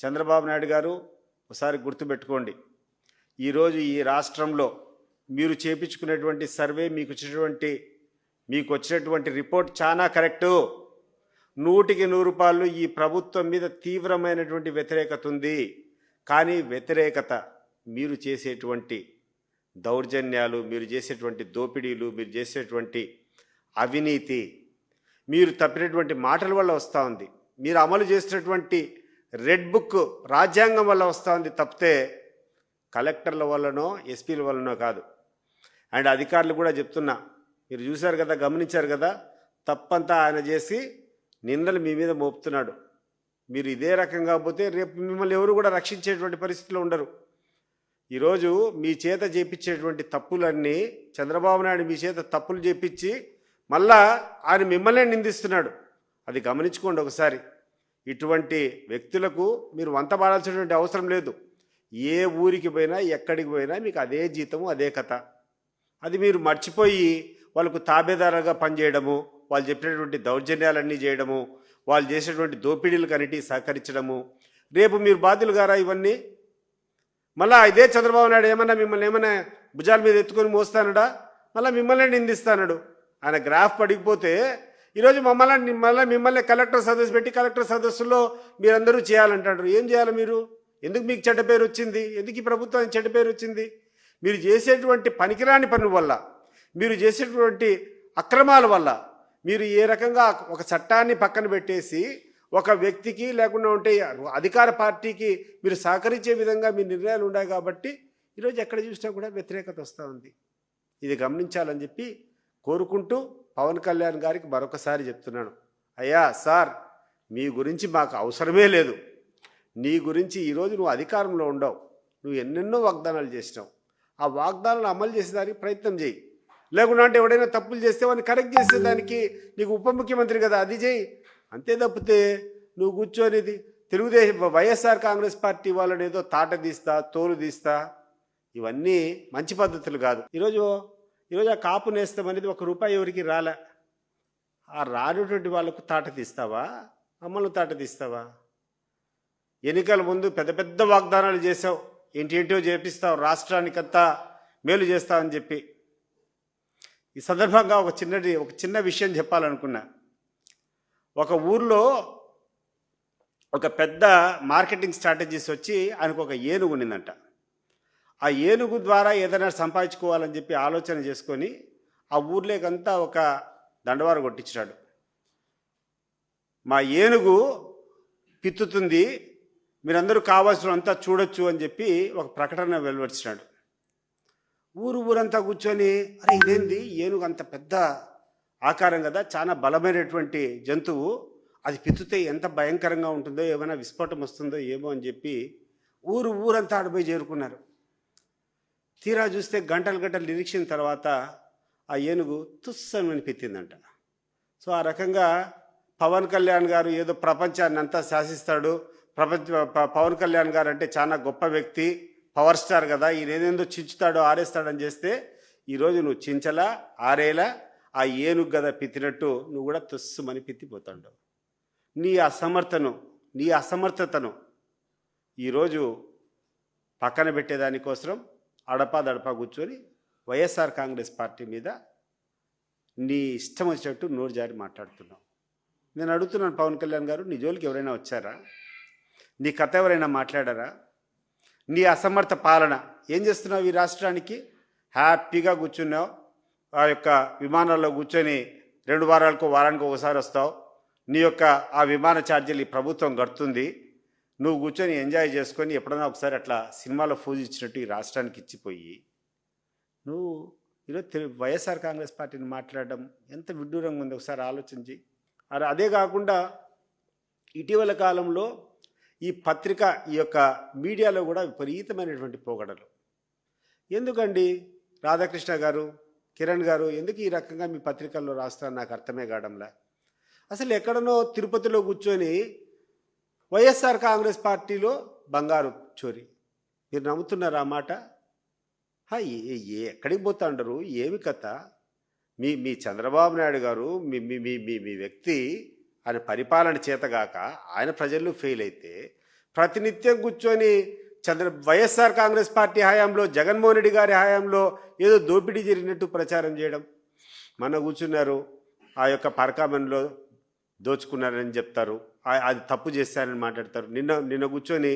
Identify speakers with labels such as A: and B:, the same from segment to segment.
A: చంద్రబాబు నాయుడు గారు ఒకసారి గుర్తుపెట్టుకోండి, ఈరోజు ఈ రాష్ట్రంలో మీరు చేపించుకునేటువంటి సర్వే మీకు వచ్చినటువంటి రిపోర్ట్ చాలా కరెక్టు. 100కి 100 ఈ ప్రభుత్వం మీద తీవ్రమైనటువంటి వ్యతిరేకత ఉంది. కానీ వ్యతిరేకత మీరు చేసేటువంటి దౌర్జన్యాలు, మీరు చేసేటువంటి దోపిడీలు, మీరు చేసేటువంటి అవినీతి, మీరు తప్పినటువంటి మాటల వల్ల వస్తూ ఉంది. మీరు అమలు చేసినటువంటి రెడ్ బుక్ రాజ్యాంగం వల్ల వస్తూ ఉంది తప్పితే కలెక్టర్ల వల్లనో ఎస్పీల వల్లనో కాదు. అండ్ అధికారులు కూడా చెప్తున్నా, మీరు చూశారు కదా, గమనించారు కదా, తప్పంతా ఆయన చేసి నిందలు మీ మీద మోపుతున్నాడు. మీరు ఇదే రకంగా పోతే రేపు మిమ్మల్ని ఎవరు కూడా రక్షించేటువంటి పరిస్థితిలో ఉండరు. ఈరోజు మీ చేత చేపించేటువంటి తప్పులన్నీ చంద్రబాబు నాయుడు మీ చేత తప్పులు చేపించి మళ్ళా ఆయన మిమ్మల్నే నిందిస్తున్నాడు. అది గమనించుకోండి ఒకసారి. ఇటువంటి వ్యక్తులకు మీరు వంత పాడాల్సినటువంటి అవసరం లేదు. ఏ ఊరికి పోయినా ఎక్కడికి పోయినా మీకు అదే జీతము, అదే కథ. అది మీరు మర్చిపోయి వాళ్ళకు తాబేదారుగా పనిచేయడము, వాళ్ళు చెప్పినటువంటి దౌర్జన్యాలన్నీ చేయడము, వాళ్ళు చేసేటువంటి దోపిడీలకు అన్నిటి సహకరించడము, రేపు మీరు బాధ్యులు గారా ఇవన్నీ? మళ్ళీ ఇదే చంద్రబాబు నాయుడు మిమ్మల్ని ఏమన్నా భుజాల మీద ఎత్తుకొని మోస్తానడా? మళ్ళీ మిమ్మల్ని నిందిస్తానడు. ఆయన గ్రాఫ్ పడిపోతే ఈరోజు మిమ్మల్ని కలెక్టర్ సదస్సు పెట్టి కలెక్టర్ సదస్సులో మీరందరూ చేయాలంటారు. ఏం చేయాలి మీరు? ఎందుకు మీకు చెడ్డ పేరు వచ్చింది? ఎందుకు ఈ ప్రభుత్వానికి చెడ్డ పేరు వచ్చింది? మీరు చేసేటువంటి పనికిరాని పనుల వల్ల, మీరు చేసేటువంటి అక్రమాల వల్ల, మీరు ఏ రకంగా ఒక చట్టాన్ని పక్కన పెట్టేసి ఒక వ్యక్తికి లేకుండా ఉంటే అధికార పార్టీకి మీరు సహకరించే విధంగా మీ నిర్ణయాలు ఉన్నాయి కాబట్టి ఈరోజు ఎక్కడ చూసినా కూడా వ్యతిరేకత వస్తూ ఉంది. ఇది గమనించాలని చెప్పి కోరుకుంటూ పవన్ కళ్యాణ్ గారికి మరొకసారి చెప్తున్నాను, అయ్యా సార్, మీ గురించి మాకు అవసరమే లేదు. నీ గురించి ఈరోజు నువ్వు అధికారంలో ఉండవు, నువ్వు ఎన్నెన్నో వాగ్దానాలు చేసినావు. ఆ వాగ్దానాలు అమలు చేసేదానికి ప్రయత్నం చేయి. లేకుండా అంటే ఎవడైనా తప్పులు చేస్తే వాడిని కరెక్ట్ చేసేదానికి నీకు ఉప ముఖ్యమంత్రి కదా, అది చేయి. అంతే తప్పితే నువ్వు కూర్చొని తెలుగుదేశం వైఎస్ఆర్ కాంగ్రెస్ పార్టీ వాళ్ళని ఏదో తాట తీస్తా, తోలు తీస్తా, ఇవన్నీ మంచి పద్ధతులు కాదు. ఈరోజు ఆ కాపు నేస్తం అనేది ₹1 ఎవరికి రాలే. ఆ రానటువంటి వాళ్ళకు తాట తీస్తావా? అమ్మలను తాట తీస్తావా? ఎన్నికల ముందు పెద్ద పెద్ద వాగ్దానాలు చేసావు, ఏంటేంటో చేపిస్తావు, రాష్ట్రానికంతా మేలు చేస్తావని చెప్పి. ఈ సందర్భంగా ఒక చిన్న విషయం చెప్పాలనుకున్నా. ఒక ఊర్లో ఒక పెద్ద మార్కెటింగ్ స్ట్రాటజీస్ వచ్చి ఆయనకు ఒక ఏనుగు ఉండిందంట. ఆ ఏనుగు ద్వారా ఏదైనా సంపాదించుకోవాలని చెప్పి ఆలోచన చేసుకొని ఆ ఊర్లోకంతా ఒక దండవారు కొట్టించాడు. మా ఏనుగు పిత్తుతుంది, మీరందరూ కావాల్సినంతా చూడొచ్చు అని చెప్పి ఒక ప్రకటన వెలువరించాడు. ఊరంతా కూర్చొని, అరే ఇదేంది, ఏనుగు అంత పెద్ద ఆకారం కదా, చాలా బలమైనటువంటి జంతువు, అది పిత్తుతే ఎంత భయంకరంగా ఉంటుందో, ఏమైనా విస్ఫోటం వస్తుందో ఏమో అని చెప్పి ఊరంతా ఆడిపోయి చేరుకున్నారు. తీరా చూస్తే గంటలు నిరీక్షణ తర్వాత ఆ ఏనుగు తుస్సమని పెట్టిందంట. సో ఆ రకంగా పవన్ కళ్యాణ్ గారు ఏదో ప్రపంచాన్ని అంతా శాసిస్తాడు, పవన్ కళ్యాణ్ గారు అంటే చాలా గొప్ప వ్యక్తి, పవర్ స్టార్ కదా, ఈయనేందో చించుతాడో ఆరేస్తాడని చేస్తే ఈరోజు నువ్వు చించలా ఆరేలా ఆ ఏనుగు గద పిత్తినట్టు నువ్వు కూడా తుస్సుమని పిత్తిపోతాడు. నీ అసమర్థతను ఈరోజు పక్కన పెట్టేదానికోసం అడపా కూర్చొని వైఎస్ఆర్ కాంగ్రెస్ పార్టీ మీద నీ ఇష్టం వచ్చినట్టు నోరు జారి మాట్లాడుతున్నావు. నేను అడుగుతున్నాను, పవన్ కళ్యాణ్ గారు, నీ జోలికి ఎవరైనా వచ్చారా? నీ కథ ఎవరైనా మాట్లాడారా? నీ అసమర్థ పాలన ఏం చేస్తున్నావు? ఈ రాష్ట్రానికి హ్యాపీగా కూర్చున్నావు, ఆ యొక్క విమానాల్లో కూర్చొని 2 వారానికి ఒకసారి వస్తావు. నీ యొక్క ఆ విమాన ఛార్జీలు ఈ ప్రభుత్వం కడుతుంది. నువ్వు కూర్చొని ఎంజాయ్ చేసుకొని ఎప్పుడైనా ఒకసారి అట్లా సినిమాలో ఫోజు ఇచ్చినట్టు ఈ రాష్ట్రానికి ఇచ్చిపోయి నువ్వు ఈరోజు వైఎస్ఆర్ కాంగ్రెస్ పార్టీని మాట్లాడడం ఎంత విడ్డూరంగా ఉంది ఒకసారి ఆలోచించి. అదే కాకుండా ఇటీవల కాలంలో ఈ పత్రిక, ఈ యొక్క మీడియాలో కూడా విపరీతమైనటువంటి పోగడలు. ఎందుకండి రాధాకృష్ణ గారు, కిరణ్ గారు, ఎందుకు ఈ రకంగా మీ పత్రికల్లో రాస్తారని నాకు అర్థమే కావడంలా. అసలు ఎక్కడనో తిరుపతిలో కూర్చొని వైఎస్ఆర్ కాంగ్రెస్ పార్టీలో బంగారు చోరీ, మీరు నమ్ముతున్నారు ఆ మాట? ఎక్కడికి పోతా ఉండరు, ఏమి కథ? మీ చంద్రబాబు నాయుడు గారు మీ వ్యక్తి ఆయన పరిపాలన చేతగాక ఆయన ప్రజల్లో ఫెయిల్ అయితే ప్రతినిత్యం కూర్చొని వైఎస్ఆర్ కాంగ్రెస్ పార్టీ హయాంలో జగన్మోహన్ రెడ్డి గారి హయాంలో ఏదో దోపిడీ జరిగినట్టు ప్రచారం చేయడం. మన కూర్చున్నారు ఆ యొక్క పరకామణిలో దోచుకున్నారని చెప్తారు, అది తప్పు చేశారని మాట్లాడతారు. నిన్న కూర్చొని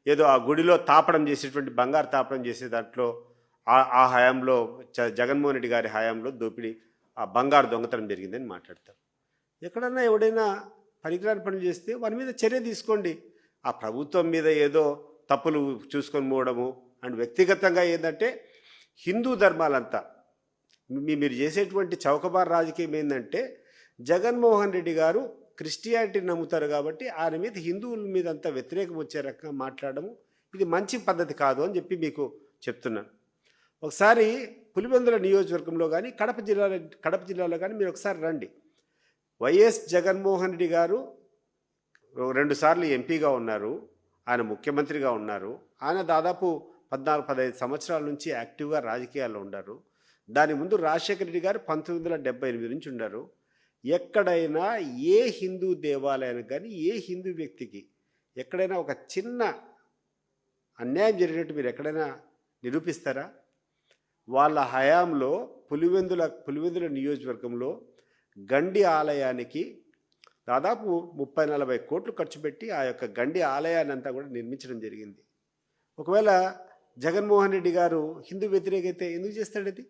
A: ఏదో ఆ గుడిలో తాపడం చేసేటువంటి బంగారు తాపడం చేసే దాంట్లో ఆ హయాంలో జగన్మోహన్ రెడ్డి గారి హయాంలో దోపిడీ ఆ బంగారు దొంగతనం జరిగిందని మాట్లాడతారు. ఎక్కడన్నా ఎవడైనా పనికిరాని పనులు చేస్తే వారి మీద చర్య తీసుకోండి. ఆ ప్రభుత్వం మీద ఏదో తప్పులు చూసుకొని పోవడము అండ్ వ్యక్తిగతంగా ఏంటంటే హిందూ ధర్మాలంతా మీరు చేసేటువంటి చౌకబార్ రాజకీయం ఏంటంటే జగన్మోహన్ రెడ్డి గారు క్రిస్టియానిటీని నమ్ముతారు కాబట్టి ఆయన మీద హిందువుల మీద అంతా వ్యతిరేకం వచ్చే రకంగా మాట్లాడము ఇది మంచి పద్ధతి కాదు అని చెప్పి మీకు చెప్తున్నాను. ఒకసారి పులివెందుల నియోజకవర్గంలో కానీ కడప జిల్లాలో కానీ మీరు ఒకసారి రండి. వైఎస్ జగన్మోహన్ రెడ్డి గారు 2 సార్లు ఎంపీగా ఉన్నారు, ఆయన ముఖ్యమంత్రిగా ఉన్నారు, ఆయన దాదాపు 14-15 సంవత్సరాల నుంచి యాక్టివ్గా రాజకీయాల్లో ఉన్నారు. దాని ముందు రాజశేఖర రెడ్డి గారు 1978 నుంచి ఉన్నారు. ఎక్కడైనా ఏ హిందూ దేవాలయానికి కానీ ఏ హిందూ వ్యక్తికి ఎక్కడైనా ఒక చిన్న అన్యాయం జరిగినట్టు మీరు ఎక్కడైనా నిరూపిస్తారా? వాళ్ళ హయాంలో పులివెందుల నియోజకవర్గంలో గండి ఆలయానికి దాదాపు 30-40 కోట్లు ఖర్చు పెట్టి ఆ యొక్క గండి ఆలయాన్ని అంతా కూడా నిర్మించడం జరిగింది. ఒకవేళ జగన్మోహన్ రెడ్డి గారు హిందూ వ్యతిరేకైతే ఎందుకు చేస్తాడు? అది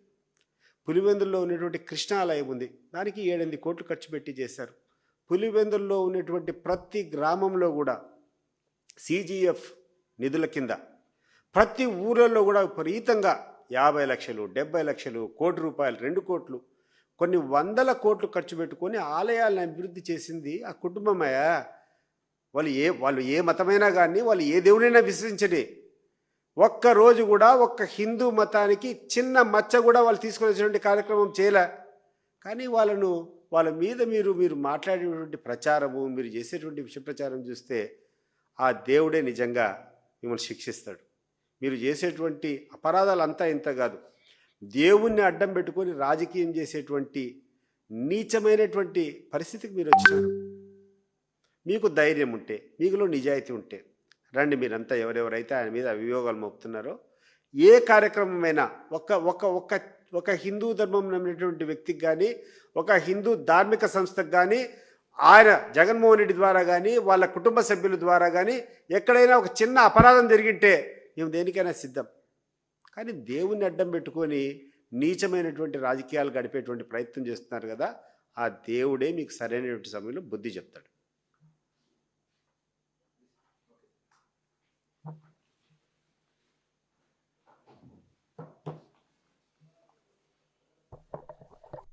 A: పులివెందుల్లో ఉన్నటువంటి కృష్ణ ఆలయం ఉంది, దానికి 7-8 కోట్లు ఖర్చు పెట్టి చేశారు. పులివెందుల్లో ఉన్నటువంటి ప్రతి గ్రామంలో కూడా సిజిఎఫ్ నిధుల కింద ప్రతి ఊళ్ళల్లో కూడా విపరీతంగా 50 లక్షలు, 70 లక్షలు, ₹1 కోటి, 2 కోట్లు, కొన్ని 100 కోట్లు ఖర్చు పెట్టుకొని ఆలయాలను అభివృద్ధి చేసింది ఆ కుటుంబమయ్యా. వాళ్ళు ఏ మతమైనా కానీ వాళ్ళు ఏ దేవుడైనా విశ్వసించని ఒక్కరోజు కూడా ఒక్క హిందూ మతానికి చిన్న మచ్చ కూడా వాళ్ళు తీసుకొని వచ్చినటువంటి కార్యక్రమం చేయలే. కానీ వాళ్ళ మీద మీరు మాట్లాడేటువంటి ప్రచారము, మీరు చేసేటువంటి విష ప్రచారం చూస్తే ఆ దేవుడే నిజంగా మిమ్మల్ని శిక్షిస్తాడు. మీరు చేసేటువంటి అపరాధాలు అంతా ఇంత కాదు, దేవుణ్ణి అడ్డం పెట్టుకొని రాజకీయం చేసేటువంటి నీచమైనటువంటి పరిస్థితికి మీరు వచ్చినారు. మీకు ధైర్యం ఉంటే, మీకులో నిజాయితీ ఉంటే రండి. మీరంతా ఎవరెవరైతే ఆయన మీద అభియోగాలు మోపుతున్నారో ఏ కార్యక్రమమైనా ఒక హిందూ ధర్మం నమ్మినటువంటి వ్యక్తికి కానీ ఒక హిందూ ధార్మిక సంస్థకు కానీ ఆయన జగన్మోహన్ రెడ్డి ద్వారా కానీ వాళ్ళ కుటుంబ సభ్యుల ద్వారా కానీ ఎక్కడైనా ఒక చిన్న అపరాధం జరిగింటే మేము దేనికైనా సిద్ధం. కానీ దేవుణ్ణి అడ్డం పెట్టుకొని నీచమైనటువంటి రాజకీయాలు గడిపేటువంటి ప్రయత్నం చేస్తున్నారు కదా, ఆ దేవుడే మీకు సరైనటువంటి సమయంలో బుద్ధి చెప్తాడు.